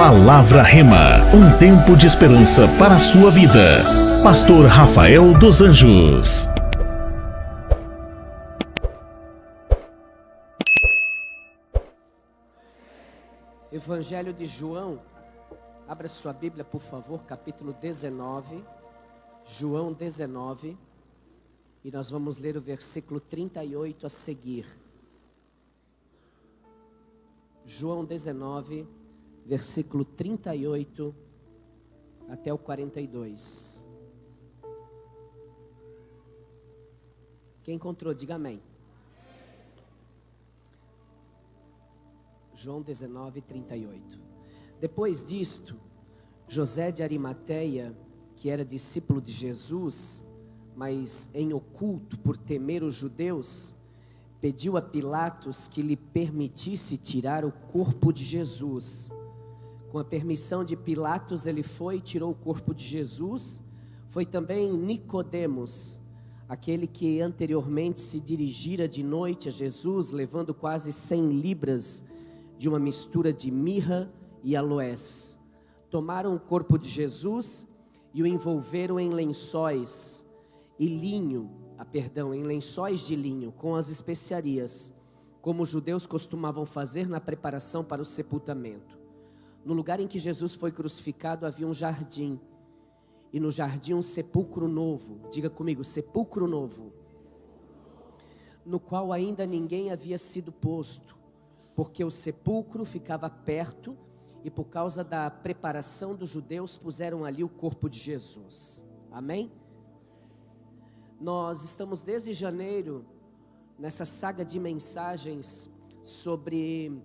Palavra Rema, um tempo de esperança para a sua vida. Pastor Rafael dos Anjos. Evangelho de João, abra sua Bíblia por favor, capítulo 19, João 19, e nós vamos ler o versículo 38 a seguir. João 19, versículo 38 até o 42. Quem encontrou, diga amém. João 19, 38. Depois disto, José de Arimateia, que era discípulo de Jesus, mas em oculto por temer os judeus, pediu a Pilatos que lhe permitisse tirar o corpo de Jesus. Com a permissão de Pilatos, ele foi e tirou o corpo de Jesus. Foi também Nicodemos, aquele que anteriormente se dirigira de noite a Jesus, levando quase 100 libras de uma mistura de mirra e aloés. Tomaram o corpo de Jesus e o envolveram em lençóis em lençóis de linho com as especiarias, como os judeus costumavam fazer na preparação para o sepultamento. No lugar em que Jesus foi crucificado havia um jardim, e no jardim um sepulcro novo, diga comigo, sepulcro novo, no qual ainda ninguém havia sido posto, porque o sepulcro ficava perto, e por causa da preparação dos judeus puseram ali o corpo de Jesus. Amém? Nós estamos desde janeiro nessa saga de mensagens sobre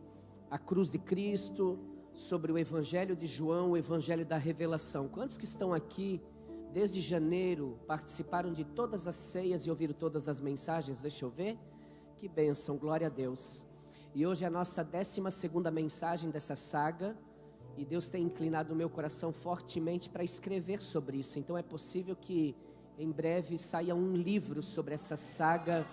a cruz de Cristo, sobre o Evangelho de João, o Evangelho da Revelação. Quantos que estão aqui desde janeiro participaram de todas as ceias e ouviram todas as mensagens? Deixa eu ver. Que bênção, glória a Deus. E hoje é a nossa 12ª mensagem dessa saga, e Deus tem inclinado o meu coração fortemente para escrever sobre isso. Então é possível que em breve saia um livro sobre essa saga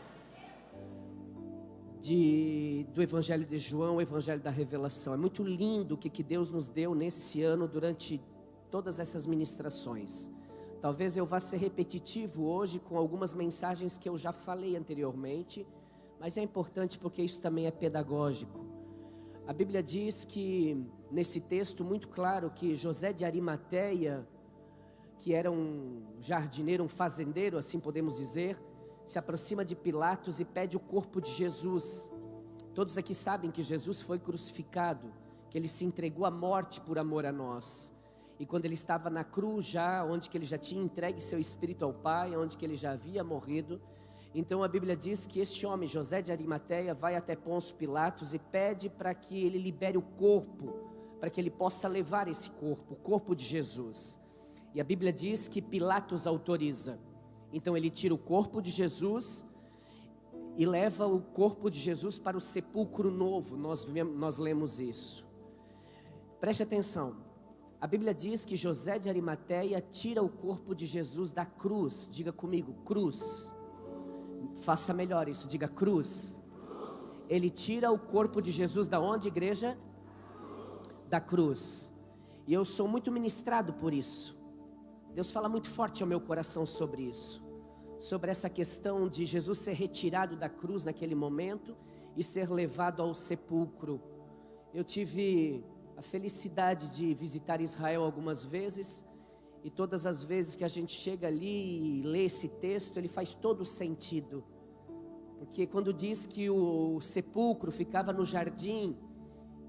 do Evangelho de João, o Evangelho da Revelação. É muito lindo o que Deus nos deu nesse ano durante todas essas ministrações. Talvez eu vá ser repetitivo hoje com algumas mensagens que eu já falei anteriormente, mas é importante porque isso também é pedagógico. A Bíblia diz que, nesse texto muito claro, que José de Arimateia, que era um jardineiro, um fazendeiro, assim podemos dizer, se aproxima de Pilatos e pede o corpo de Jesus. Todos aqui sabem que Jesus foi crucificado, que ele se entregou à morte por amor a nós. E quando ele estava na cruz já, onde que ele já tinha entregue seu espírito ao Pai, onde que ele já havia morrido, então a Bíblia diz que este homem, José de Arimateia, vai até Pôncio Pilatos e pede para que ele libere o corpo, para que ele possa levar esse corpo, o corpo de Jesus. E a Bíblia diz que Pilatos autoriza. Então ele tira o corpo de Jesus e leva o corpo de Jesus para o sepulcro novo. Nós lemos isso. Preste atenção. A Bíblia diz que José de Arimateia tira o corpo de Jesus da cruz. Diga comigo, cruz. Faça melhor isso, diga cruz. Ele tira o corpo de Jesus da onde, igreja? Da cruz. E eu sou muito ministrado por isso. Deus fala muito forte ao meu coração sobre isso, sobre essa questão de Jesus ser retirado da cruz naquele momento e ser levado ao sepulcro. Eu tive a felicidade de visitar Israel algumas vezes, e todas as vezes que a gente chega ali e lê esse texto, ele faz todo sentido, porque quando diz que o sepulcro ficava no jardim,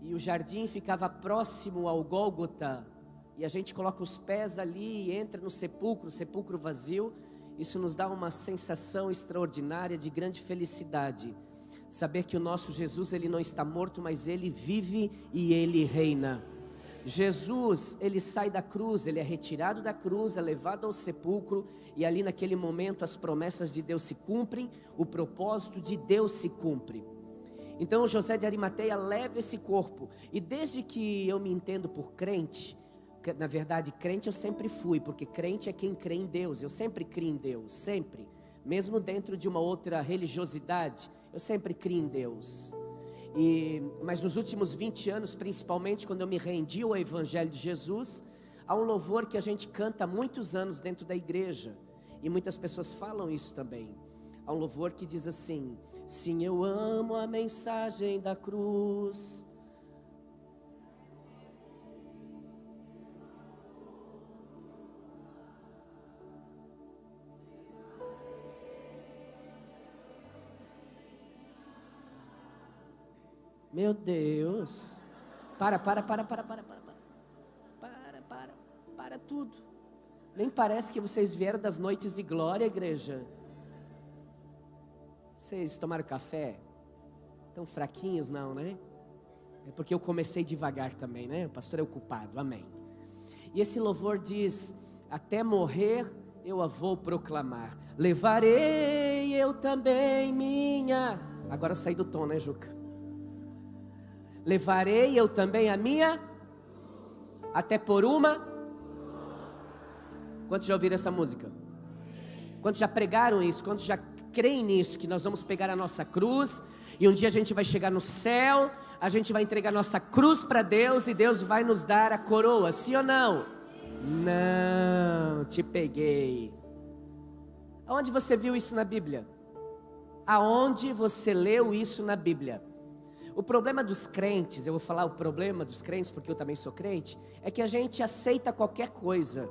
e o jardim ficava próximo ao Gólgota, e a gente coloca os pés ali e entra no sepulcro vazio, isso nos dá uma sensação extraordinária de grande felicidade. Saber que o nosso Jesus, ele não está morto, mas ele vive e ele reina. Jesus, ele sai da cruz, ele é retirado da cruz, é levado ao sepulcro, e ali naquele momento as promessas de Deus se cumprem, o propósito de Deus se cumpre. Então José de Arimateia leva esse corpo, e desde que eu me entendo por crente, na verdade crente eu sempre fui, porque crente é quem crê em Deus, eu sempre criei em Deus, sempre, mesmo dentro de uma outra religiosidade, eu sempre criei em Deus. Mas nos últimos 20 anos, principalmente quando eu me rendi ao Evangelho de Jesus, há um louvor que a gente canta há muitos anos dentro da igreja, e muitas pessoas falam isso também. Há um louvor que diz assim: sim, eu amo a mensagem da cruz. Meu Deus, para tudo. Nem parece que vocês vieram das noites de glória, igreja. Vocês tomaram café? Tão fraquinhos não, né? É porque eu comecei devagar também, né? O pastor é o culpado, amém. E esse louvor diz: até morrer eu a vou proclamar, levarei eu também minha... Agora eu saí do tom, né, Juca? Levarei eu também a minha, até por uma... Quantos já ouviram essa música? Quantos já pregaram isso? Quantos já creem nisso? Que nós vamos pegar a nossa cruz e um dia a gente vai chegar no céu, a gente vai entregar nossa cruz para Deus e Deus vai nos dar a coroa, sim ou não? Não, te peguei. Aonde você viu isso na Bíblia? Aonde você leu isso na Bíblia? O problema dos crentes, eu vou falar o problema dos crentes porque eu também sou crente, é que a gente aceita qualquer coisa,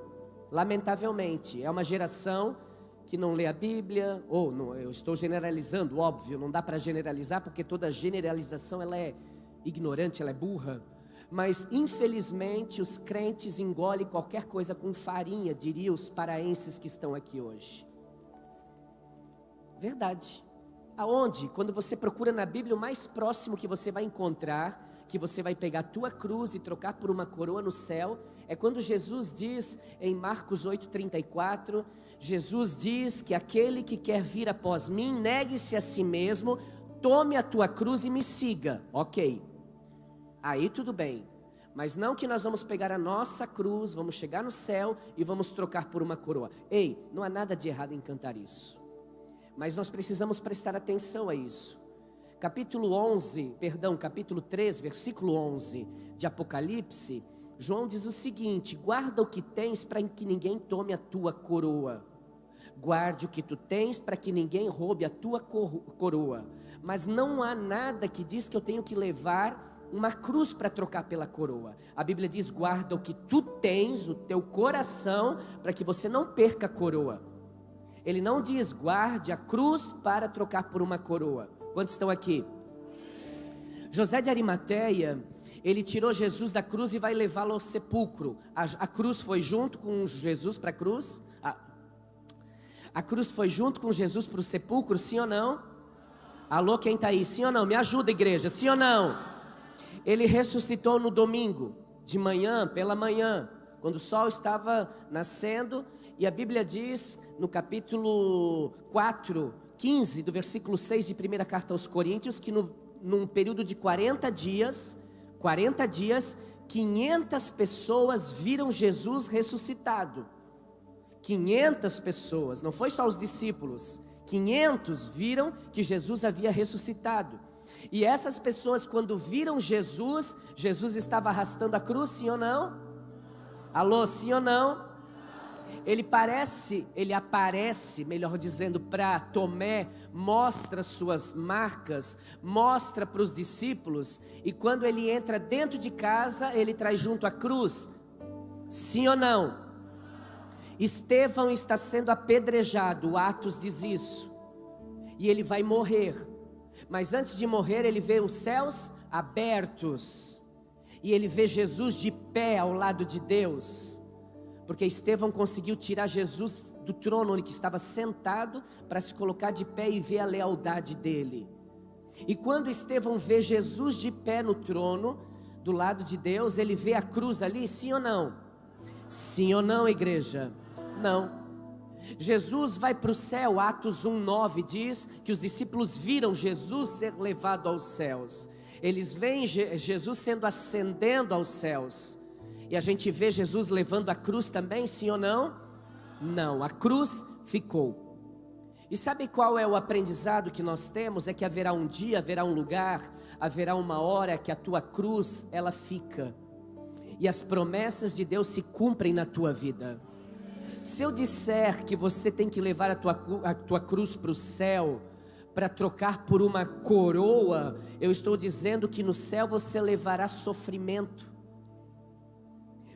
lamentavelmente. É uma geração que não lê a Bíblia, ou não, eu estou generalizando, óbvio, não dá para generalizar porque toda generalização ela é ignorante, ela é burra. Mas infelizmente os crentes engolem qualquer coisa com farinha, diria os paraenses que estão aqui hoje. Verdade. Aonde? Quando você procura na Bíblia, o mais próximo que você vai encontrar, que você vai pegar a tua cruz e trocar por uma coroa no céu, é quando Jesus diz em Marcos 8,34, Jesus diz que aquele que quer vir após mim, negue-se a si mesmo, tome a tua cruz e me siga. Ok, aí tudo bem, mas não que nós vamos pegar a nossa cruz, vamos chegar no céu e vamos trocar por uma coroa. Ei, não há nada de errado em cantar isso, mas nós precisamos prestar atenção a isso. Capítulo 3, versículo 11 de Apocalipse, João diz o seguinte: guarda o que tens para que ninguém tome a tua coroa. Guarde o que tu tens para que ninguém roube a tua coroa. Mas não há nada que diz que eu tenho que levar uma cruz para trocar pela coroa. A Bíblia diz: guarda o que tu tens no teu coração para que você não perca a coroa. Ele não diz guarde a cruz para trocar por uma coroa. Quantos estão aqui? José de Arimateia, ele tirou Jesus da cruz e vai levá-lo ao sepulcro. A cruz foi junto com Jesus para a cruz? A cruz foi junto com Jesus para o sepulcro, sim ou não? Alô, quem está aí? Sim ou não? Me ajuda, igreja, sim ou não? Ele ressuscitou no domingo, de manhã, pela manhã, quando o sol estava nascendo. E a Bíblia diz no capítulo 4, 15 do versículo 6 de 1ª carta aos Coríntios, que num período de 40 dias, 500 pessoas viram Jesus ressuscitado. 500 pessoas, não foi só os discípulos, 500 viram que Jesus havia ressuscitado. E essas pessoas, quando viram Jesus, Jesus estava arrastando a cruz, sim ou não? Alô, sim ou não? Ele aparece, melhor dizendo, para Tomé, mostra suas marcas, mostra para os discípulos, e quando ele entra dentro de casa, ele traz junto a cruz, sim ou não? Estevão está sendo apedrejado, Atos diz isso, e ele vai morrer, mas antes de morrer ele vê os céus abertos, e ele vê Jesus de pé ao lado de Deus, porque Estevão conseguiu tirar Jesus do trono onde estava sentado, para se colocar de pé e ver a lealdade dele. E quando Estevão vê Jesus de pé no trono, do lado de Deus, ele vê a cruz ali, sim ou não? Sim ou não, igreja? Não. Jesus vai para o céu, Atos 1:9 diz que os discípulos viram Jesus ser levado aos céus. Eles veem Jesus sendo ascendendo aos céus. E a gente vê Jesus levando a cruz também, sim ou não? Não, a cruz ficou. E sabe qual é o aprendizado que nós temos? É que haverá um dia, haverá um lugar, haverá uma hora que a tua cruz, ela fica. E as promessas de Deus se cumprem na tua vida. Se eu disser que você tem que levar a tua cruz para o céu, para trocar por uma coroa, eu estou dizendo que no céu você levará sofrimento.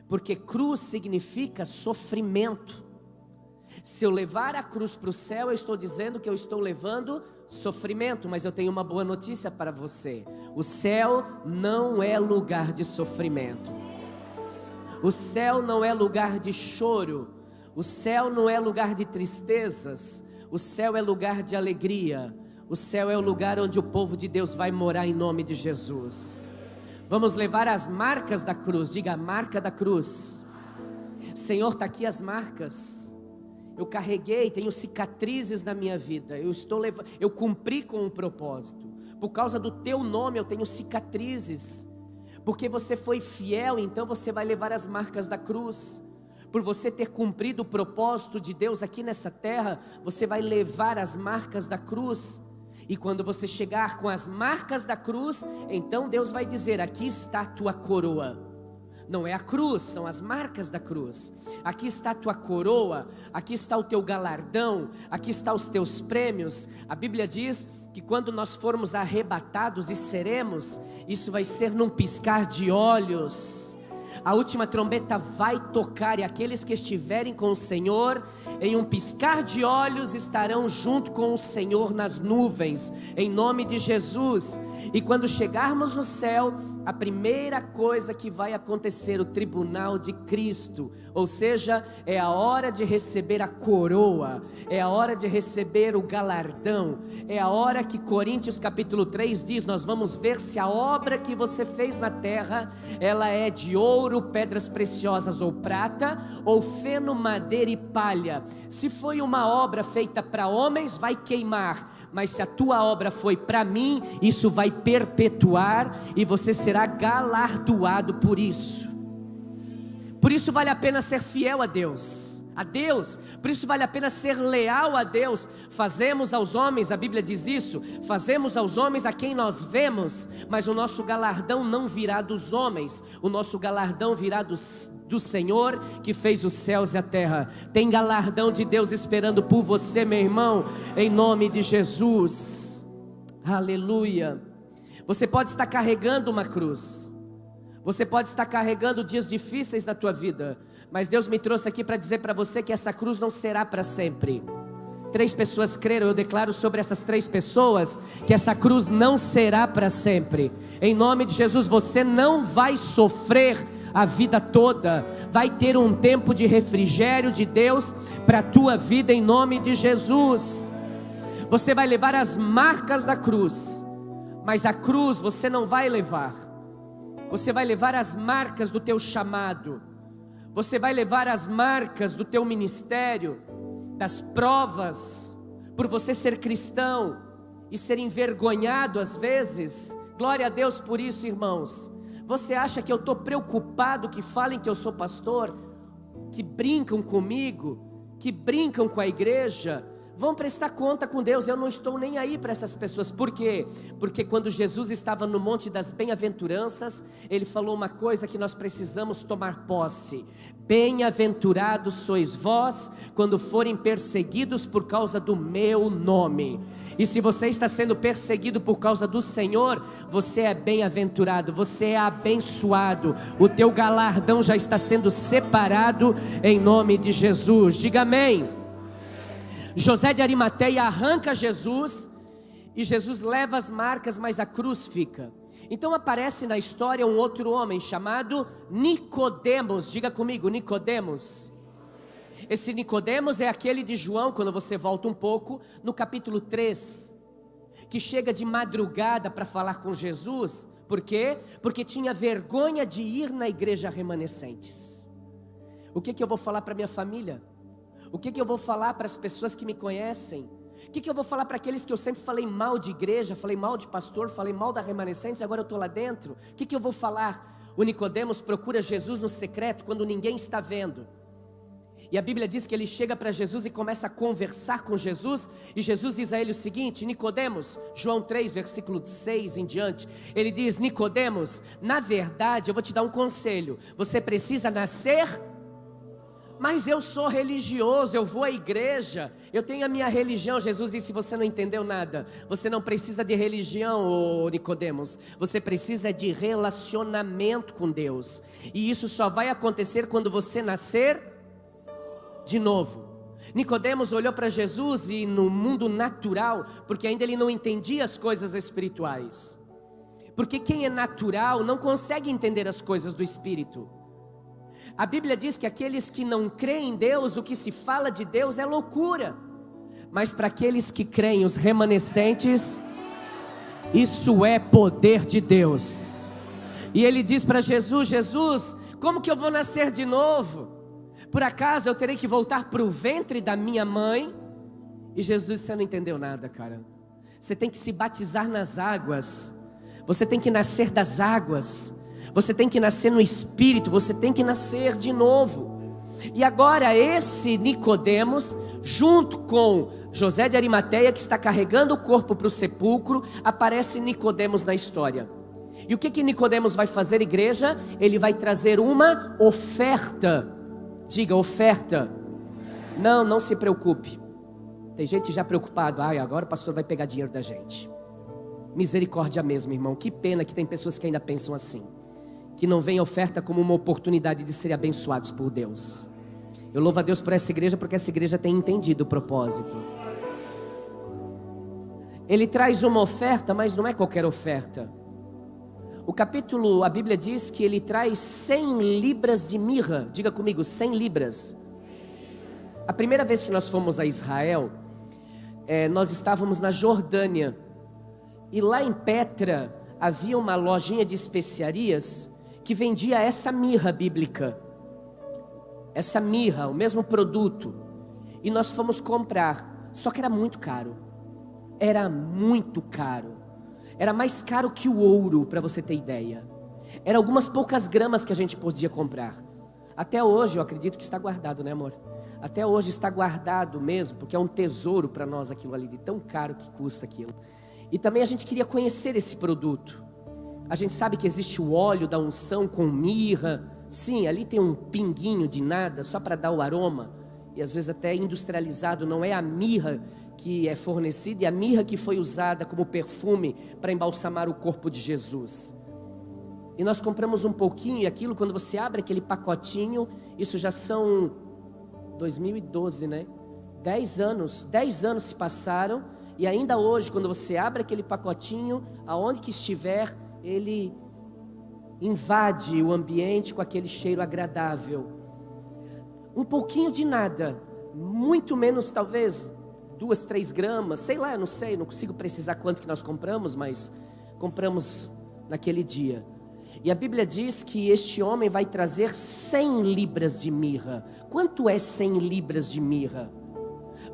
Porque cruz significa sofrimento. Se eu levar a cruz para o céu, eu estou dizendo que eu estou levando sofrimento. Mas eu tenho uma boa notícia para você: o céu não é lugar de sofrimento. O céu não é lugar de choro. O céu não é lugar de tristezas. O céu é lugar de alegria. O céu é o lugar onde o povo de Deus vai morar em nome de Jesus. Vamos levar as marcas da cruz. Diga: a marca da cruz. Senhor, está aqui as marcas. Eu carreguei, tenho cicatrizes na minha vida. Eu cumpri com um propósito. Por causa do teu nome eu tenho cicatrizes. Porque você foi fiel, então você vai levar as marcas da cruz. Por você ter cumprido o propósito de Deus aqui nessa terra, você vai levar as marcas da cruz. E quando você chegar com as marcas da cruz, então Deus vai dizer: aqui está a tua coroa. Não é a cruz, são as marcas da cruz. Aqui está a tua coroa, aqui está o teu galardão, aqui está os teus prêmios. A Bíblia diz que quando nós formos arrebatados e seremos, isso vai ser num piscar de olhos. A última trombeta vai tocar e aqueles que estiverem com o Senhor, em um piscar de olhos, estarão junto com o Senhor nas nuvens, em nome de Jesus. E quando chegarmos no céu, a primeira coisa que vai acontecer, o tribunal de Cristo, ou seja, é a hora de receber a coroa, é a hora de receber o galardão, é a hora que Coríntios capítulo 3 diz: nós vamos ver se a obra que você fez na terra, ela é de ouro, pedras preciosas ou prata, ou feno, madeira e palha. Se foi uma obra feita para homens, vai queimar, mas se a tua obra foi para mim, isso vai perpetuar e você será galardoado por isso. Por isso vale a pena ser fiel a Deus. Por isso vale a pena ser leal a Deus. Fazemos aos homens, a Bíblia diz isso, fazemos aos homens a quem nós vemos, mas o nosso galardão não virá dos homens, o nosso galardão virá do Senhor que fez os céus e a terra. Tem galardão de Deus esperando por você, meu irmão, em nome de Jesus. Aleluia. Você pode estar carregando uma cruz, você pode estar carregando dias difíceis na tua vida, mas Deus me trouxe aqui para dizer para você que essa cruz não será para sempre. 3 pessoas creram, eu declaro sobre essas 3 pessoas que essa cruz não será para sempre. Em nome de Jesus, você não vai sofrer a vida toda, vai ter um tempo de refrigério de Deus para a tua vida, em nome de Jesus. Você vai levar as marcas da cruz, mas a cruz você não vai levar. Você vai levar as marcas do teu chamado. Você vai levar as marcas do teu ministério, das provas, por você ser cristão e ser envergonhado às vezes. Glória a Deus por isso, irmãos. Você acha que eu estou preocupado que falem que eu sou pastor? Que brincam comigo, que brincam com a igreja? Vão prestar conta com Deus. Eu não estou nem aí para essas pessoas. Por quê? Porque quando Jesus estava no Monte das Bem-aventuranças, Ele falou uma coisa que nós precisamos tomar posse: bem-aventurados sois vós quando forem perseguidos por causa do meu nome. E se você está sendo perseguido por causa do Senhor, você é bem-aventurado, você é abençoado. O teu galardão já está sendo separado em nome de Jesus. Diga amém. José de Arimateia arranca Jesus, e Jesus leva as marcas, mas a cruz fica. Então aparece na história um outro homem chamado Nicodemos. Diga comigo, Nicodemos. Esse Nicodemos é aquele de João, quando você volta um pouco, no capítulo 3, que chega de madrugada para falar com Jesus. Por quê? Porque tinha vergonha de ir na igreja Remanescentes. O que eu vou falar para minha família? O que eu vou falar para as pessoas que me conhecem? O que eu vou falar para aqueles que eu sempre falei mal de igreja, falei mal de pastor, falei mal da Remanescentes, agora eu estou lá dentro? O que eu vou falar? O Nicodemos procura Jesus no secreto, quando ninguém está vendo. E a Bíblia diz que ele chega para Jesus e começa a conversar com Jesus, e Jesus diz a ele o seguinte: Nicodemos, João 3, versículo 6 em diante, ele diz: Nicodemos, na verdade eu vou te dar um conselho, você precisa nascer. Mas eu sou religioso, eu vou à igreja, eu tenho a minha religião. Jesus disse: você não entendeu nada, você não precisa de religião, ô Nicodemos, você precisa de relacionamento com Deus, e isso só vai acontecer quando você nascer de novo. Nicodemos olhou para Jesus e no mundo natural, porque ainda ele não entendia as coisas espirituais, porque quem é natural não consegue entender as coisas do Espírito. A Bíblia diz que aqueles que não creem em Deus, o que se fala de Deus é loucura, mas para aqueles que creem, os remanescentes, isso é poder de Deus. E ele diz para Jesus: Jesus, como que eu vou nascer de novo? Por acaso eu terei que voltar para o ventre da minha mãe? E Jesus disse: você não entendeu nada, cara. Você tem que se batizar nas águas, você tem que nascer das águas, você tem que nascer no Espírito, você tem que nascer de novo. E agora esse Nicodemos, junto com José de Arimateia, que está carregando o corpo para o sepulcro, aparece Nicodemos na história. E o que Nicodemos vai fazer, igreja? Ele vai trazer uma oferta. Diga, oferta. Não se preocupe. Tem gente já preocupada: ai, agora o pastor vai pegar dinheiro da gente. Misericórdia mesmo, irmão. Que pena que tem pessoas que ainda pensam assim, que não veem a oferta como uma oportunidade de serem abençoados por Deus. Eu louvo a Deus por essa igreja, porque essa igreja tem entendido o propósito. Ele traz uma oferta, mas não é qualquer oferta. A Bíblia diz que ele traz 100 libras de mirra. Diga comigo, 100 libras. A primeira vez que nós fomos a Israel, nós estávamos na Jordânia, e lá em Petra havia uma lojinha de especiarias que vendia essa mirra bíblica, essa mirra, o mesmo produto. E nós fomos comprar, só que era muito caro. Era muito caro. Era mais caro que o ouro, para você ter ideia. Era algumas poucas gramas que a gente podia comprar. Até hoje eu acredito que está guardado, né, amor? Até hoje está guardado mesmo, porque é um tesouro para nós aquilo ali, de tão caro que custa aquilo. E também a gente queria conhecer esse produto. A gente sabe que existe o óleo da unção com mirra. Sim, ali tem um pinguinho de nada, só para dar o aroma. E às vezes até industrializado, não é a mirra que é fornecida, e a mirra que foi usada como perfume para embalsamar o corpo de Jesus. E nós compramos um pouquinho, e aquilo, quando você abre aquele pacotinho, isso já são 2012, né? 10 anos se passaram, e ainda hoje, quando você abre aquele pacotinho, aonde que estiver, ele invade o ambiente com aquele cheiro agradável. Um pouquinho de nada, muito menos talvez 2, 3 gramas, sei lá, eu não sei, não consigo precisar quanto que nós compramos, mas compramos naquele dia. E a Bíblia diz que este homem vai trazer 100 libras de mirra. Quanto é 100 libras de mirra?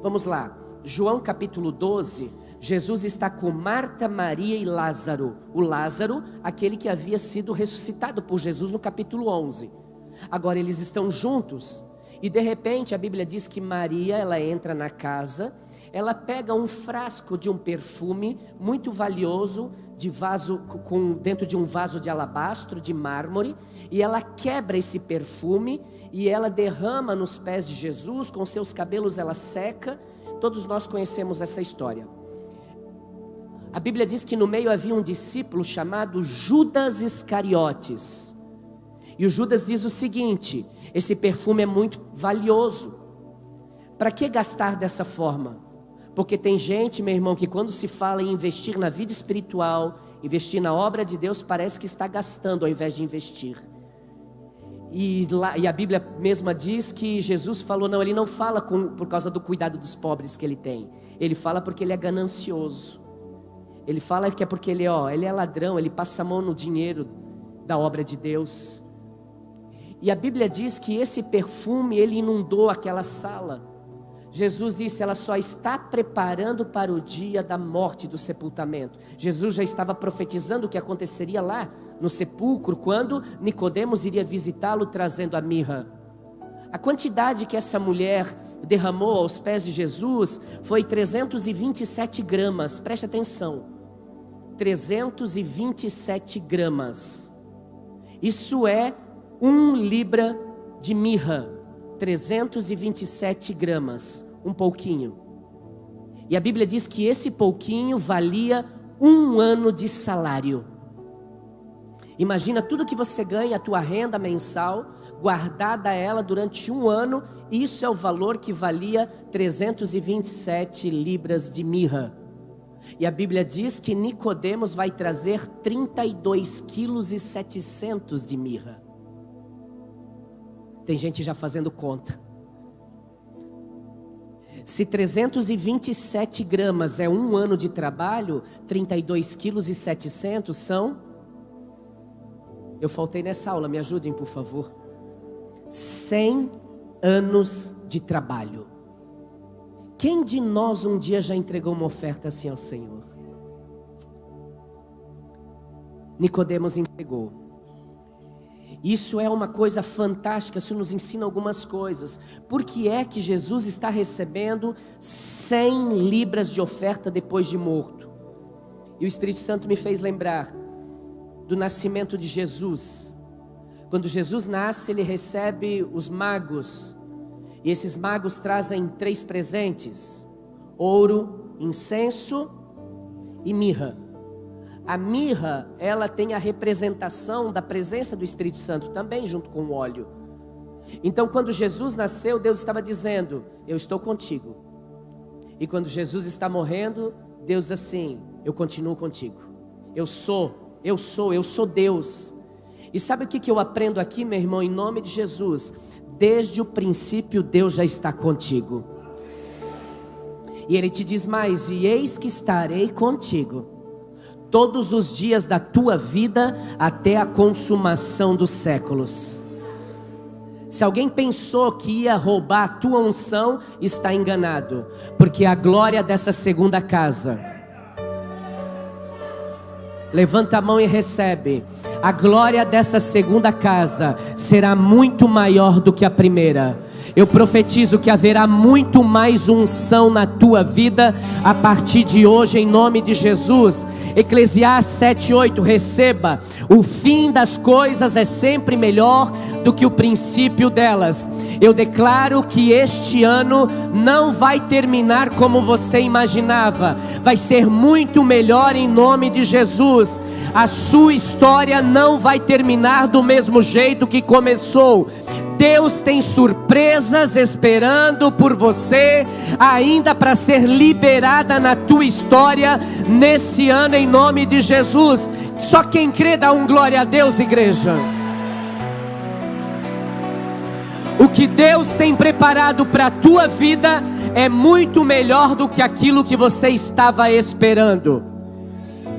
Vamos lá, João capítulo 12, Jesus está com Marta, Maria e Lázaro. O Lázaro, aquele que havia sido ressuscitado por Jesus no capítulo 11. Agora eles estão juntos, e de repente a Bíblia diz que Maria, ela entra na casa, ela pega um frasco de um perfume muito valioso, de vaso, dentro de um vaso de alabastro, de mármore, e ela quebra esse perfume, e ela derrama nos pés de Jesus, com seus cabelos ela seca. Todos nós conhecemos essa história. A Bíblia diz que no meio havia um discípulo chamado Judas Iscariotes, e o Judas diz o seguinte: esse perfume é muito valioso, para que gastar dessa forma? Porque tem gente, meu irmão, que quando se fala em investir na vida espiritual, investir na obra de Deus, parece que está gastando ao invés de investir. E a Bíblia mesma diz que Jesus falou, não, ele não fala por causa do cuidado dos pobres que ele tem. Ele fala porque ele é ganancioso. Ele fala que é porque ele é ladrão, ele passa a mão no dinheiro da obra de Deus. E a Bíblia diz que esse perfume, ele inundou aquela sala. Jesus disse, ela só está preparando para o dia da morte e do sepultamento. Jesus já estava profetizando o que aconteceria lá no sepulcro, quando Nicodemos iria visitá-lo trazendo a mirra. A quantidade que essa mulher derramou aos pés de Jesus foi 327 gramas, preste atenção, 327 gramas, isso é 1 libra de mirra, 327 gramas, um pouquinho, e a Bíblia diz que esse pouquinho valia 1 ano de salário. Imagina tudo que você ganha, a tua renda mensal, guardada ela durante 1 ano, isso é o valor que valia 327 libras de mirra. E a Bíblia diz que Nicodemos vai trazer 32,7 kg de mirra. Tem gente já fazendo conta. Se 327 gramas é 1 ano de trabalho, 32,7 kg são... Eu faltei nessa aula, me ajudem por favor. 100 anos de trabalho. Quem de nós um dia já entregou uma oferta assim ao Senhor? Nicodemos entregou. Isso é uma coisa fantástica, isso nos ensina algumas coisas. Por que é que Jesus está recebendo 100 libras de oferta depois de morto? E o Espírito Santo me fez lembrar do nascimento de Jesus. Quando Jesus nasce, ele recebe os magos, e esses magos trazem 3 presentes: ouro, incenso e mirra. A mirra, ela tem a representação da presença do Espírito Santo também, junto com o óleo. Então, quando Jesus nasceu, Deus estava dizendo: eu estou contigo. E quando Jesus está morrendo, Deus assim: eu continuo contigo. Eu sou Deus. E sabe o que eu aprendo aqui, meu irmão, em nome de Jesus? Desde o princípio Deus já está contigo. E Ele te diz mais: e eis que estarei contigo todos os dias da tua vida até a consumação dos séculos. Se alguém pensou que ia roubar a tua unção, está enganado, porque a glória dessa segunda casa, levanta a mão e recebe. A glória dessa segunda casa será muito maior do que a primeira. Eu profetizo que haverá muito mais unção na tua vida a partir de hoje, em nome de Jesus. Eclesiastes 7:8, receba: o fim das coisas é sempre melhor do que o princípio delas. Eu declaro que este ano não vai terminar como você imaginava, vai ser muito melhor em nome de Jesus. A sua história não vai terminar do mesmo jeito que começou. Deus tem surpresas esperando por você, ainda para ser liberada na tua história nesse ano, em nome de Jesus. Só quem crê dá um glória a Deus, igreja. O que Deus tem preparado para a tua vida é muito melhor do que aquilo que você estava esperando.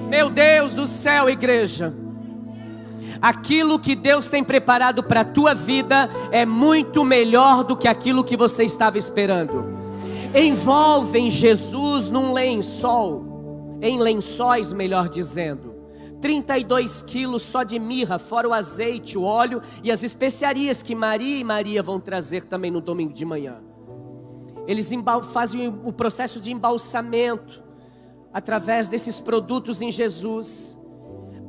Meu Deus do céu, igreja, aquilo que Deus tem preparado para a tua vida é muito melhor do que aquilo que você estava esperando. Envolvem Jesus num lençol, em lençóis melhor dizendo, 32 quilos só de mirra, fora o azeite, o óleo e as especiarias que Maria e Maria vão trazer também no domingo de manhã. Eles fazem o processo de embalsamento através desses produtos em Jesus.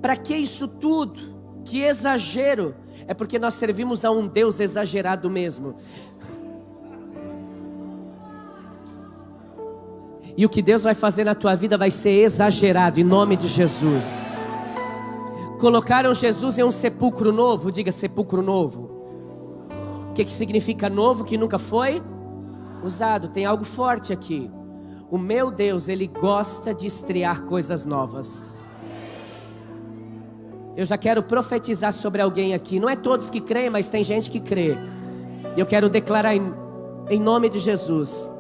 Para que isso tudo? Que exagero! É porque nós servimos a um Deus exagerado mesmo. E o que Deus vai fazer na tua vida vai ser exagerado em nome de Jesus. Colocaram Jesus em um sepulcro novo. Diga sepulcro novo. O que significa novo? Que nunca foi usado. Tem algo forte aqui. O meu Deus, Ele gosta de estrear coisas novas. Eu já quero profetizar sobre alguém aqui. Não é todos que creem, mas tem gente que crê. E eu quero declarar em nome de Jesus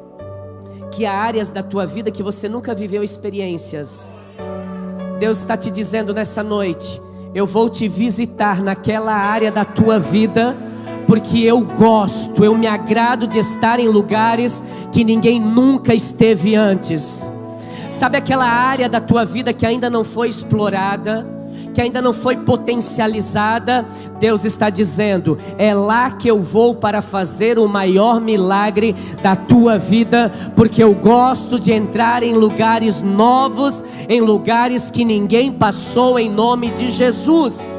que há áreas da tua vida que você nunca viveu experiências. Deus está te dizendo nessa noite: eu vou te visitar naquela área da tua vida, porque eu gosto, eu me agrado de estar em lugares que ninguém nunca esteve antes. Sabe aquela área da tua vida que ainda não foi explorada? que ainda não foi potencializada, Deus está dizendo: é lá que eu vou para fazer o maior milagre da tua vida, porque eu gosto de entrar em lugares novos, em lugares que ninguém passou, em nome de Jesus.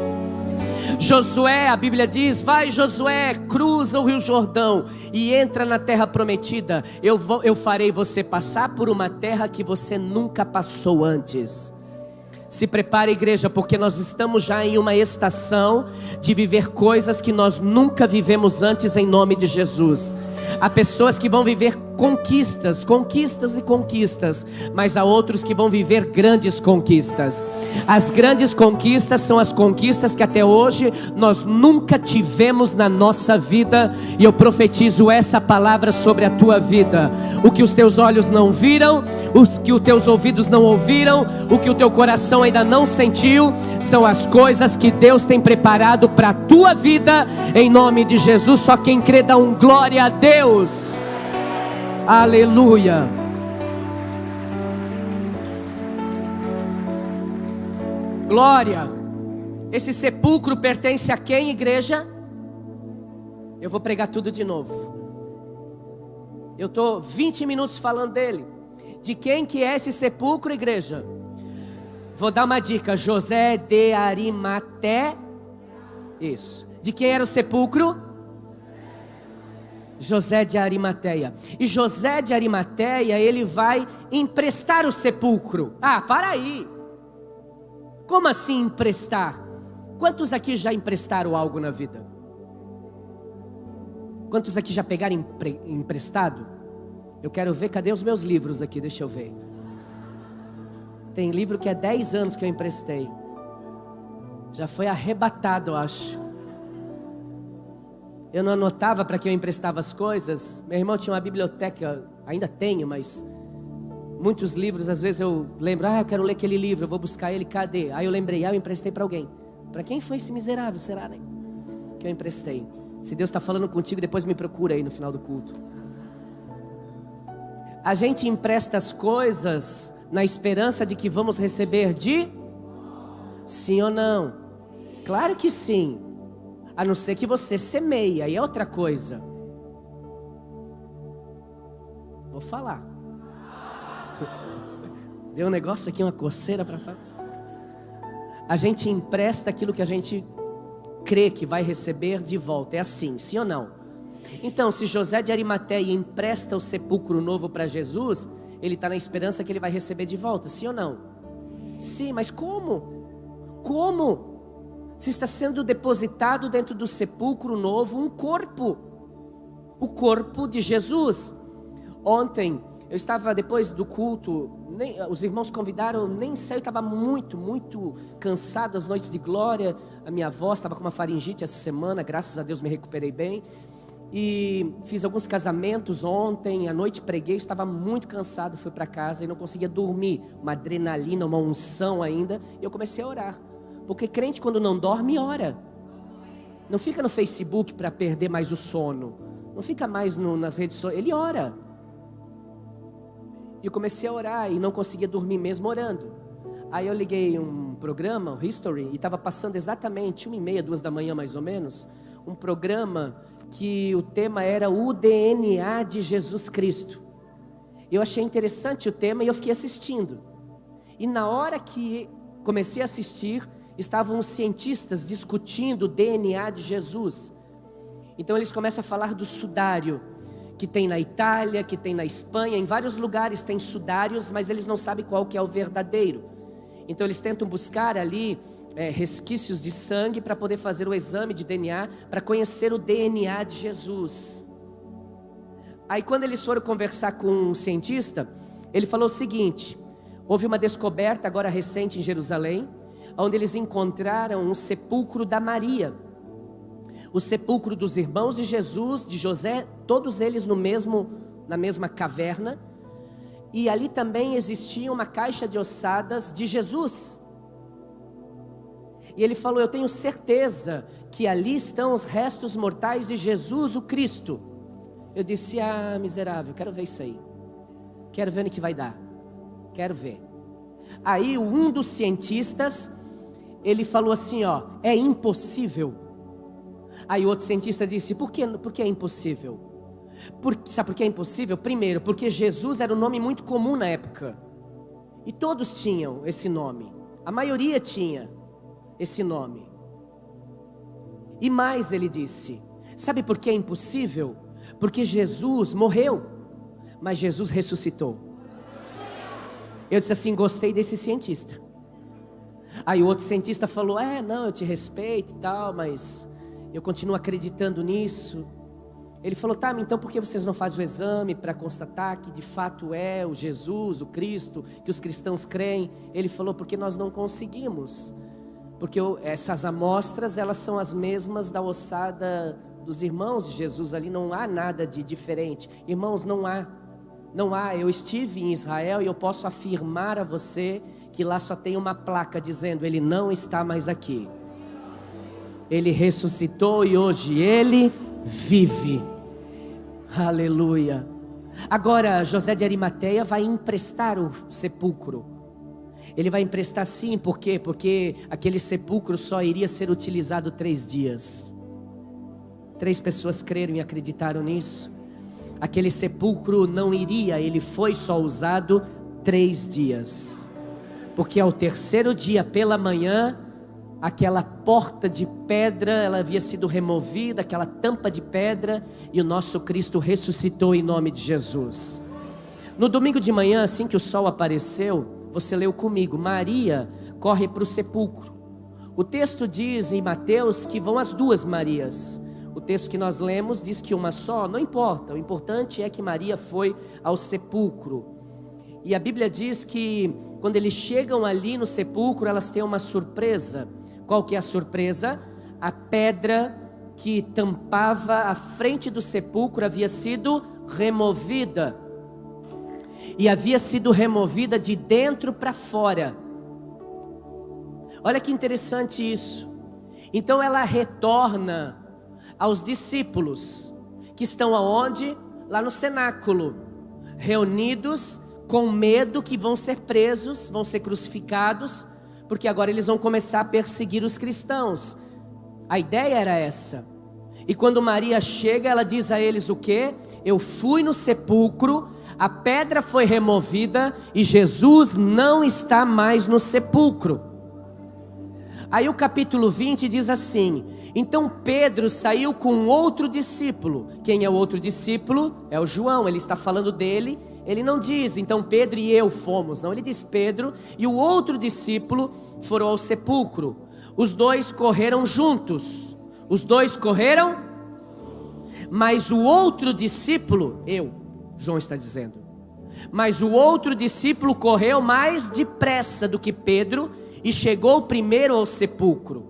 Josué, a Bíblia diz: vai Josué, cruza o rio Jordão e entra na terra prometida. Eu farei você passar por uma terra que você nunca passou antes. Se prepare, igreja, porque nós estamos já em uma estação de viver coisas que nós nunca vivemos antes, em nome de Jesus. Há pessoas que vão viver conquistas, mas há outros que vão viver grandes conquistas. As grandes conquistas são as conquistas que até hoje nós nunca tivemos na nossa vida, e eu profetizo essa palavra sobre a tua vida. O que os teus olhos não viram, os que os teus ouvidos não ouviram, o que o teu coração ainda não sentiu, são as coisas que Deus tem preparado para a tua vida, em nome de Jesus. Só quem crê dá um glória a Deus. Aleluia. Glória. Esse sepulcro pertence a quem, igreja? Eu vou pregar tudo de novo. Eu estou 20 minutos falando dele. De quem que é esse sepulcro, igreja? Vou dar uma dica: José de Arimateia. Isso. De quem era o sepulcro? José de Arimateia. E José de Arimateia, ele vai emprestar o sepulcro. Ah, para aí. Como assim emprestar? Quantos aqui já emprestaram algo na vida? Quantos aqui já pegaram emprestado? Eu quero ver, cadê os meus livros aqui? Deixa eu ver. Tem livro que é 10 anos que eu emprestei. Já foi arrebatado, eu acho. Eu não anotava para que eu emprestava as coisas. Meu irmão tinha uma biblioteca, ainda tenho, mas muitos livros, às vezes eu lembro: eu quero ler aquele livro, eu vou buscar ele, cadê? Aí eu lembrei: eu emprestei para alguém. Para quem foi esse miserável, será, né? Que eu emprestei. Se Deus está falando contigo, depois me procura aí no final do culto. A gente empresta as coisas na esperança de que vamos receber de... Sim ou não? Claro que sim. A não ser que você semeia, e é outra coisa. Vou falar. Deu um negócio aqui, uma coceira para falar. A gente empresta aquilo que a gente crê que vai receber de volta. É assim, sim ou não? Então, se José de Arimateia empresta o sepulcro novo para Jesus, ele está na esperança que ele vai receber de volta, sim ou não? Sim, mas como? Como? Se está sendo depositado dentro do sepulcro novo um corpo, o corpo de Jesus. Ontem, eu estava depois do culto, os irmãos convidaram, nem sei, eu estava muito cansado, as noites de glória, a minha voz estava com uma faringite essa semana, graças a Deus me recuperei bem, e fiz alguns casamentos ontem, à noite preguei, estava muito cansado, fui para casa e não conseguia dormir, uma adrenalina, uma unção ainda, e eu comecei a orar. Porque crente quando não dorme, ora. Não fica no Facebook para perder mais o sono. Não fica mais nas redes sociais. Ele ora. E eu comecei a orar e não conseguia dormir mesmo orando. Aí eu liguei um programa, o History, e estava passando exatamente 1h30, 2 da manhã mais ou menos, um programa que o tema era o DNA de Jesus Cristo. Eu achei interessante o tema e eu fiquei assistindo. E na hora que comecei a assistir, estavam os cientistas discutindo o DNA de Jesus. Então eles começam a falar do sudário, que tem na Itália, que tem na Espanha, em vários lugares tem sudários, mas eles não sabem qual que é o verdadeiro. Então eles tentam buscar ali resquícios de sangue para poder fazer o exame de DNA, para conhecer o DNA de Jesus. Aí quando eles foram conversar com um cientista, ele falou o seguinte: houve uma descoberta agora recente em Jerusalém, onde eles encontraram um sepulcro da Maria, o sepulcro dos irmãos de Jesus, de José, todos eles na mesma caverna, e ali também existia uma caixa de ossadas de Jesus. E ele falou: eu tenho certeza que ali estão os restos mortais de Jesus, o Cristo. Eu disse: ah, miserável, quero ver isso aí, quero ver no que vai dar, quero ver. Aí um dos cientistas, ele falou assim, ó, é impossível. Aí o outro cientista disse, por que é impossível? Sabe por que é impossível? Primeiro, porque Jesus era um nome muito comum na época. E todos tinham esse nome. A maioria tinha esse nome. E mais ele disse, sabe por que é impossível? Porque Jesus morreu, mas Jesus ressuscitou. Eu disse assim, gostei desse cientista. Aí o outro cientista falou, não, eu te respeito e tal, mas eu continuo acreditando nisso. Ele falou, tá, então por que vocês não fazem o exame para constatar que de fato é o Jesus, o Cristo, que os cristãos creem? Ele falou, porque nós não conseguimos. Porque essas amostras, elas são as mesmas da ossada dos irmãos de Jesus, ali não há nada de diferente. Irmãos, não há. Eu estive em Israel e eu posso afirmar a você que lá só tem uma placa dizendo, ele não está mais aqui. Ele ressuscitou e hoje ele vive. Aleluia. Agora José de Arimateia vai emprestar o sepulcro. Ele vai emprestar sim, por quê? Porque aquele sepulcro só iria ser utilizado 3 dias. 3 pessoas creram e acreditaram nisso. Aquele sepulcro não iria, ele foi só usado 3 dias. Porque ao 3º dia pela manhã, aquela porta de pedra, ela havia sido removida, aquela tampa de pedra, e o nosso Cristo ressuscitou em nome de Jesus. No domingo de manhã, assim que o sol apareceu, você leu comigo, Maria corre para o sepulcro. O texto diz em Mateus que vão as 2 Marias. O texto que nós lemos diz que uma só, não importa, o importante é que Maria foi ao sepulcro. E a Bíblia diz que quando eles chegam ali no sepulcro, elas têm uma surpresa. Qual que é a surpresa? A pedra que tampava a frente do sepulcro havia sido removida. E havia sido removida de dentro para fora. Olha que interessante isso. Então ela retorna aos discípulos, que estão aonde? Lá no cenáculo, reunidos com medo que vão ser presos, vão ser crucificados, porque agora eles vão começar a perseguir os cristãos. A ideia era essa. E quando Maria chega, ela diz a eles o quê? Eu fui no sepulcro, a pedra foi removida e Jesus não está mais no sepulcro. Aí o capítulo 20 diz assim, então Pedro saiu com outro discípulo. Quem é o outro discípulo? É o João, ele está falando dele. Ele não diz, então Pedro e eu fomos, não, ele diz Pedro e o outro discípulo foram ao sepulcro. Os 2 correram juntos. Os 2 correram, mas o outro discípulo, João está dizendo, mas o outro discípulo correu mais depressa do que Pedro e chegou primeiro ao sepulcro.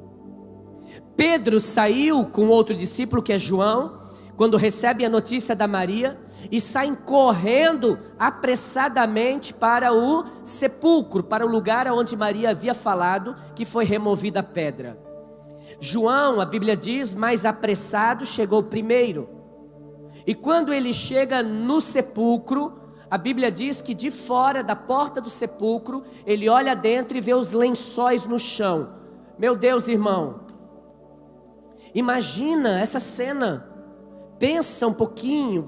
Pedro saiu com outro discípulo, que é João, quando recebe a notícia da Maria, e saem correndo apressadamente para o sepulcro, para o lugar onde Maria havia falado que foi removida a pedra. João, a Bíblia diz, mais apressado, chegou primeiro. E quando ele chega no sepulcro, a Bíblia diz que de fora da porta do sepulcro, ele olha dentro e vê os lençóis no chão. Meu Deus, irmão, imagina essa cena. Pensa um pouquinho,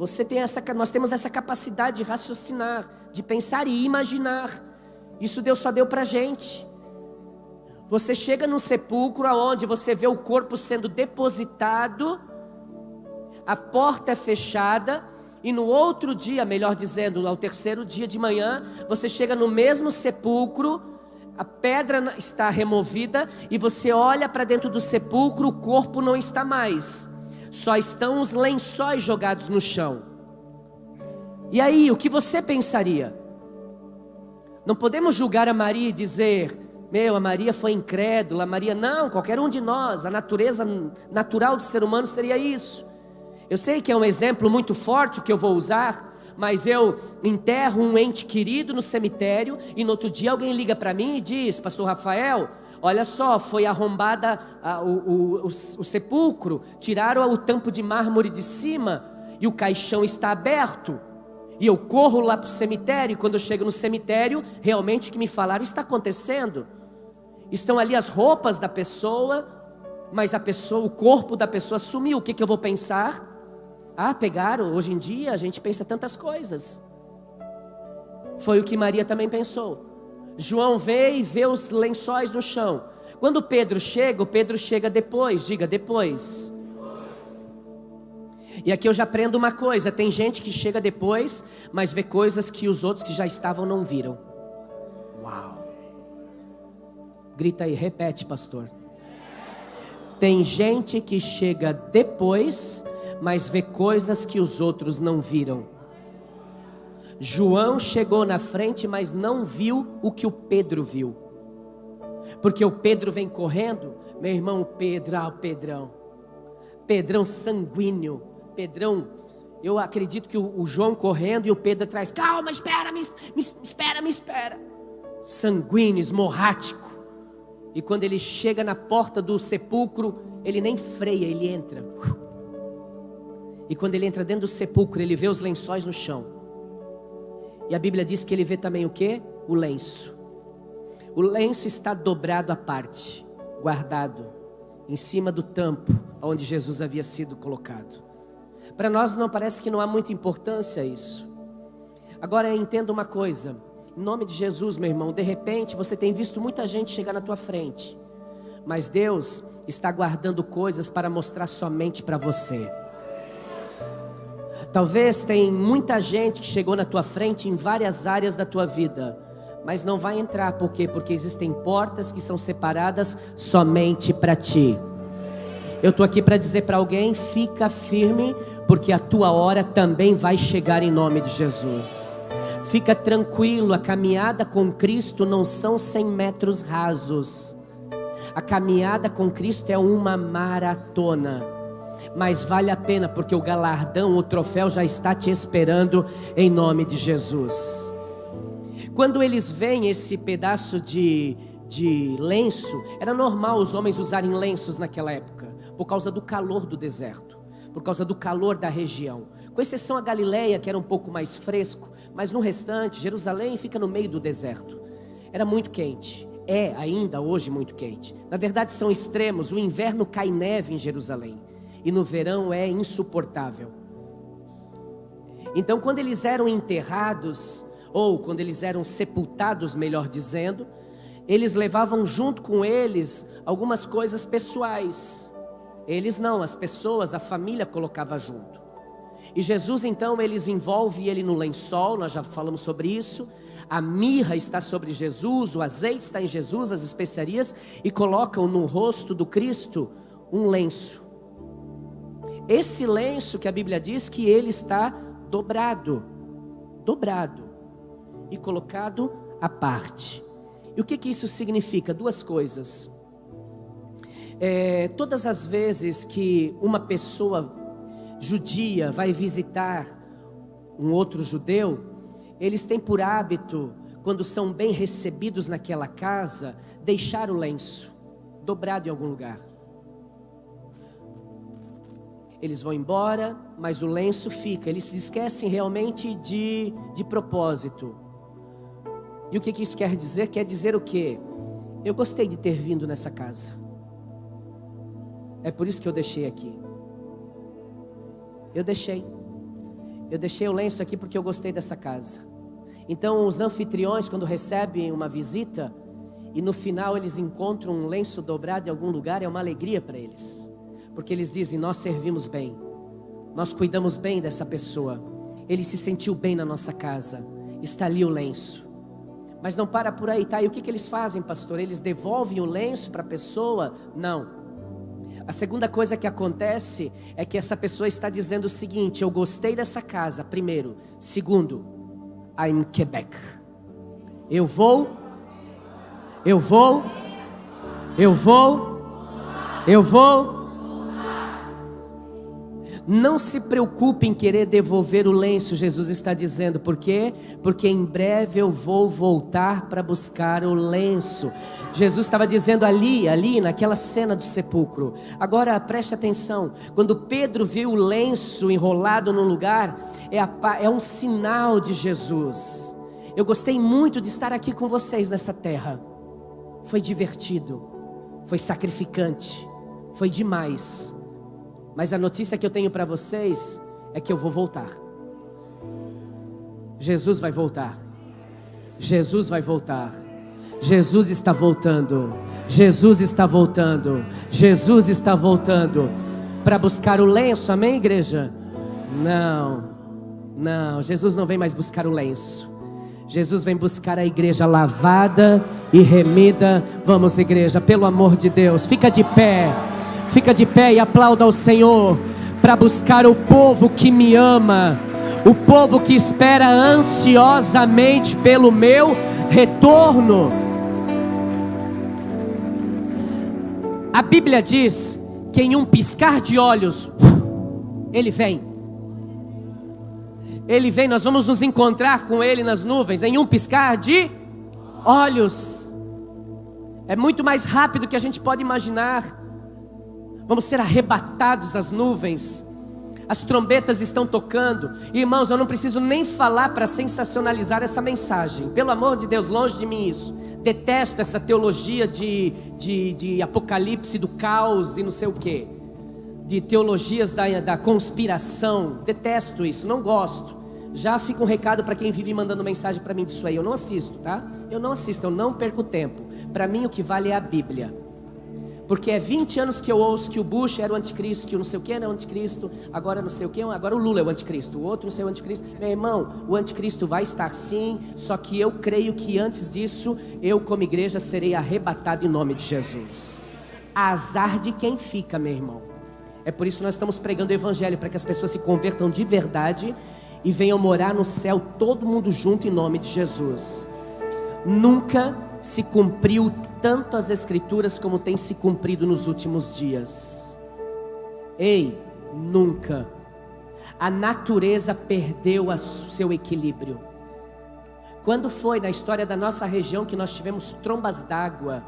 nós temos essa capacidade de raciocinar, de pensar e imaginar. Isso Deus só deu pra gente. Você chega num sepulcro onde você vê o corpo sendo depositado, a porta é fechada, e no outro dia, melhor dizendo, ao 3º dia de manhã, você chega no mesmo sepulcro, a pedra está removida, e você olha para dentro do sepulcro, o corpo não está mais. Só estão os lençóis jogados no chão. E aí, o que você pensaria? Não podemos julgar a Maria e dizer, a Maria foi incrédula, não, qualquer um de nós, a natureza natural do ser humano seria isso. Eu sei que é um exemplo muito forte o que eu vou usar, mas eu enterro um ente querido no cemitério, e no outro dia alguém liga para mim e diz, pastor Rafael, olha só, foi arrombada o sepulcro, tiraram o tampo de mármore de cima e o caixão está aberto. E eu corro lá para o cemitério, e quando eu chego no cemitério, realmente o que me falaram está acontecendo. Estão ali as roupas da pessoa, mas a pessoa, o corpo da pessoa sumiu. O que eu vou pensar? Pegaram. Hoje em dia a gente pensa tantas coisas. Foi o que Maria também pensou. João veio e vê os lençóis no chão. Quando o Pedro chega depois. Diga, depois. E aqui eu já aprendo uma coisa: tem gente que chega depois, mas vê coisas que os outros que já estavam não viram. Uau! Grita aí, repete, pastor. Tem gente que chega depois, mas vê coisas que os outros não viram. João chegou na frente, mas não viu o que o Pedro viu. Porque o Pedro vem correndo, meu irmão, o Pedrão sanguíneo, Pedrão, eu acredito que o João correndo e o Pedro atrás, calma, espera, me espera. Sanguíneo, esmorrático. E quando ele chega na porta do sepulcro, ele nem freia, ele entra. E quando ele entra dentro do sepulcro, ele vê os lençóis no chão. E a Bíblia diz que ele vê também o quê? O lenço. O lenço está dobrado à parte, guardado em cima do tampo onde Jesus havia sido colocado. Para nós não parece que não há muita importância a isso. Agora entenda uma coisa, em nome de Jesus, meu irmão, de repente você tem visto muita gente chegar na tua frente, mas Deus está guardando coisas para mostrar somente para você. Talvez tem muita gente que chegou na tua frente em várias áreas da tua vida, mas não vai entrar. Por quê? Porque existem portas que são separadas somente para ti. Eu estou aqui para dizer para alguém: fica firme, porque a tua hora também vai chegar em nome de Jesus. Fica tranquilo, a caminhada com Cristo não são 100 metros rasos. A caminhada com Cristo é uma maratona. Mas vale a pena, porque o galardão, o troféu já está te esperando em nome de Jesus. Quando eles veem esse pedaço de lenço, era normal os homens usarem lenços naquela época, por causa do calor do deserto, por causa do calor da região. Com exceção a Galileia, que era um pouco mais fresco, mas no restante, Jerusalém fica no meio do deserto. Era muito quente, é ainda hoje muito quente. Na verdade são extremos, o inverno cai neve em Jerusalém. E no verão é insuportável. Então quando eles eram enterrados, ou quando eles eram sepultados, melhor dizendo, eles levavam junto com eles algumas coisas pessoais. Eles não, as pessoas, a família colocava junto. E Jesus então, eles envolvem ele no lençol, nós já falamos sobre isso. A mirra está sobre Jesus, o azeite está em Jesus, as especiarias, e colocam no rosto do Cristo um lenço. Esse lenço que a Bíblia diz que ele está dobrado e colocado à parte. E o que isso significa? Duas coisas. Todas as vezes que uma pessoa judia vai visitar um outro judeu, eles têm por hábito, quando são bem recebidos naquela casa, deixar o lenço dobrado em algum lugar. Eles vão embora, mas o lenço fica. Eles se esquecem realmente de propósito. E o que isso quer dizer? Quer dizer o quê? Eu gostei de ter vindo nessa casa. É por isso que eu deixei aqui. Eu deixei o lenço aqui porque eu gostei dessa casa. Então os anfitriões, quando recebem uma visita, e no final eles encontram um lenço dobrado em algum lugar, é uma alegria para eles. Porque eles dizem: nós servimos bem, nós cuidamos bem dessa pessoa, ele se sentiu bem na nossa casa, está ali o lenço. Mas não para por aí, tá? E o que eles fazem, pastor? Eles devolvem o lenço para a pessoa? Não. A segunda coisa que acontece é que essa pessoa está dizendo o seguinte: eu gostei dessa casa, primeiro. Segundo, I'm Quebec. Eu vou. Não se preocupe em querer devolver o lenço, Jesus está dizendo. Por quê? Porque em breve eu vou voltar para buscar o lenço. Jesus estava dizendo ali naquela cena do sepulcro. Agora preste atenção, quando Pedro viu o lenço enrolado num lugar, é um sinal de Jesus. Eu gostei muito de estar aqui com vocês nessa terra. foi divertido, foi sacrificante, foi demais. Mas a notícia que eu tenho para vocês é que eu vou voltar. Jesus vai voltar. Jesus vai voltar. Jesus está voltando. Jesus está voltando. Jesus está voltando para buscar o lenço. Amém, igreja? Não, Jesus não vem mais buscar o lenço. Jesus vem buscar a igreja lavada e remida. Vamos, igreja, pelo amor de Deus, fica de pé e aplauda ao Senhor para buscar o povo que me ama, o povo que espera ansiosamente pelo meu retorno. A Bíblia diz que em um piscar de olhos, Ele vem. Ele vem, nós vamos nos encontrar com Ele nas nuvens, em um piscar de olhos. É muito mais rápido do que a gente pode imaginar. Vamos ser arrebatados às nuvens. As trombetas estão tocando. Irmãos, eu não preciso nem falar para sensacionalizar essa mensagem. Pelo amor de Deus, longe de mim isso. Detesto essa teologia de apocalipse, do caos e não sei o quê. De teologias da conspiração. Detesto isso, não gosto. Já fica um recado para quem vive mandando mensagem para mim disso aí. Eu não assisto, tá? Eu não perco tempo. Para mim o que vale é a Bíblia. Porque é 20 anos que eu ouço que o Bush era o anticristo, que o não sei o que era o anticristo, agora não sei o que, agora o Lula é o anticristo, o outro não sei o anticristo. Meu irmão, o anticristo vai estar sim, só que eu creio que antes disso, eu como igreja serei arrebatado em nome de Jesus. Azar de quem fica, meu irmão. É por isso que nós estamos pregando o evangelho, para que as pessoas se convertam de verdade e venham morar no céu todo mundo junto em nome de Jesus. Nunca se cumpriu tanto as escrituras como tem se cumprido nos últimos dias. Ei, nunca. A natureza perdeu o seu equilíbrio. Quando foi na história da nossa região que nós tivemos trombas d'água,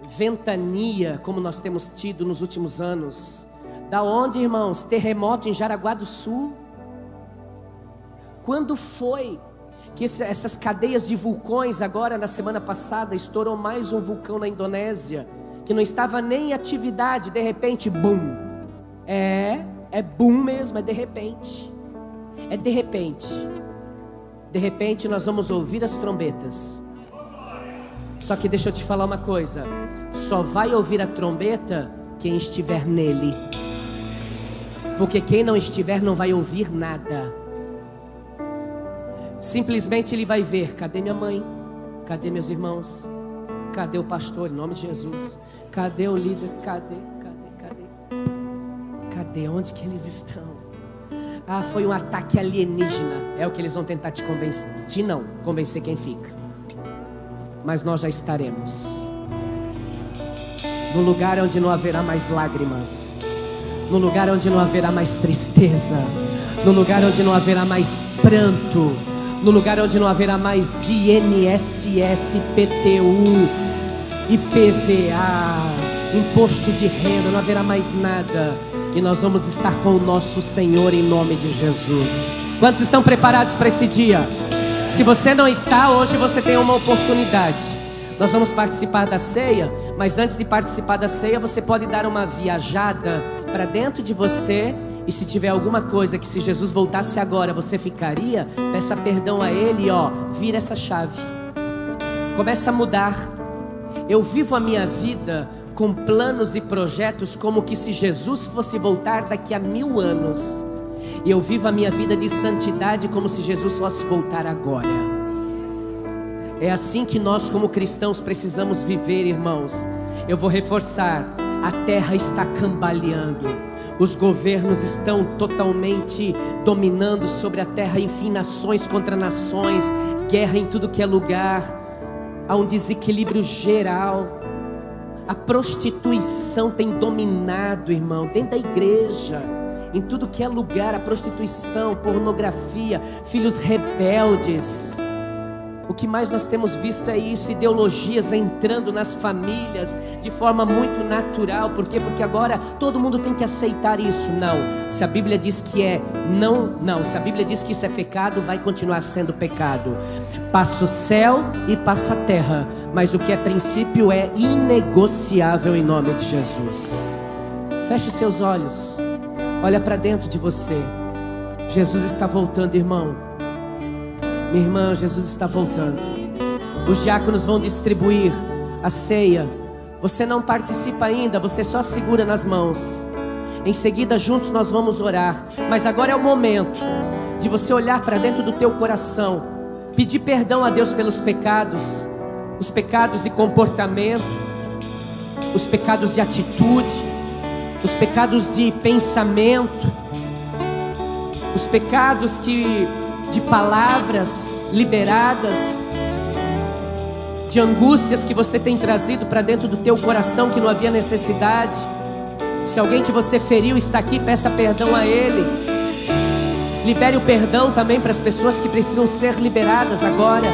ventania, como nós temos tido nos últimos anos? Da onde, irmãos? Terremoto em Jaraguá do Sul. Quando foi que essas cadeias de vulcões, agora na semana passada, estourou mais um vulcão na Indonésia, que não estava nem em atividade, de repente, bum. É bum mesmo, é de repente. É de repente. De repente nós vamos ouvir as trombetas. Só que deixa eu te falar uma coisa, só vai ouvir a trombeta quem estiver nele. Porque quem não estiver não vai ouvir nada. Simplesmente ele vai ver, cadê minha mãe? Cadê meus irmãos? Cadê o pastor, em nome de Jesus? Cadê o líder? Cadê? Onde que eles estão? Ah, foi um ataque alienígena. É o que eles vão tentar te convencer. Te não, convencer quem fica. Mas nós já estaremos no lugar onde não haverá mais lágrimas, no lugar onde não haverá mais tristeza, no lugar onde não haverá mais pranto, no lugar onde não haverá mais INSS, IPTU, IPVA, imposto de renda, não haverá mais nada. E nós vamos estar com o nosso Senhor em nome de Jesus. Quantos estão preparados para esse dia? Se você não está, hoje você tem uma oportunidade. Nós vamos participar da ceia, mas antes de participar da ceia, você pode dar uma viajada para dentro de você. E se tiver alguma coisa que, se Jesus voltasse agora, você ficaria, peça perdão a Ele, vira essa chave, começa a mudar. Eu vivo a minha vida com planos e projetos como que se Jesus fosse voltar daqui a 1000 anos. E eu vivo a minha vida de santidade como se Jesus fosse voltar agora. É assim que nós como cristãos precisamos viver, irmãos. Eu vou reforçar, a terra está cambaleando. Os governos estão totalmente dominando sobre a terra. Enfim, nações contra nações, guerra em tudo que é lugar. Há um desequilíbrio geral. A prostituição tem dominado, irmão, dentro da igreja. Em tudo que é lugar, a prostituição, pornografia, filhos rebeldes. O que mais nós temos visto é isso, ideologias entrando nas famílias de forma muito natural. Por quê? Porque agora todo mundo tem que aceitar isso. Não, se a Bíblia diz que é não, se a Bíblia diz que isso é pecado, vai continuar sendo pecado. Passa o céu e passa a terra, mas o que é princípio é inegociável em nome de Jesus. Feche os seus olhos, olha para dentro de você. Jesus está voltando, irmão. Minha irmã, Jesus está voltando. Os diáconos vão distribuir a ceia. Você não participa ainda, você só segura nas mãos. Em seguida, juntos nós vamos orar. Mas agora é o momento de você olhar para dentro do teu coração, pedir perdão a Deus pelos pecados, os pecados de comportamento, os pecados de atitude, os pecados de pensamento, os pecados de palavras liberadas, de angústias que você tem trazido para dentro do teu coração que não havia necessidade. Se alguém que você feriu está aqui, peça perdão a ele. Libere o perdão também para as pessoas que precisam ser liberadas agora.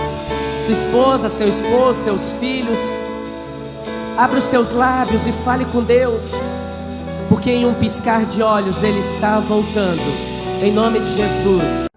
Sua esposa, seu esposo, seus filhos. Abra os seus lábios e fale com Deus, porque em um piscar de olhos Ele está voltando. Em nome de Jesus.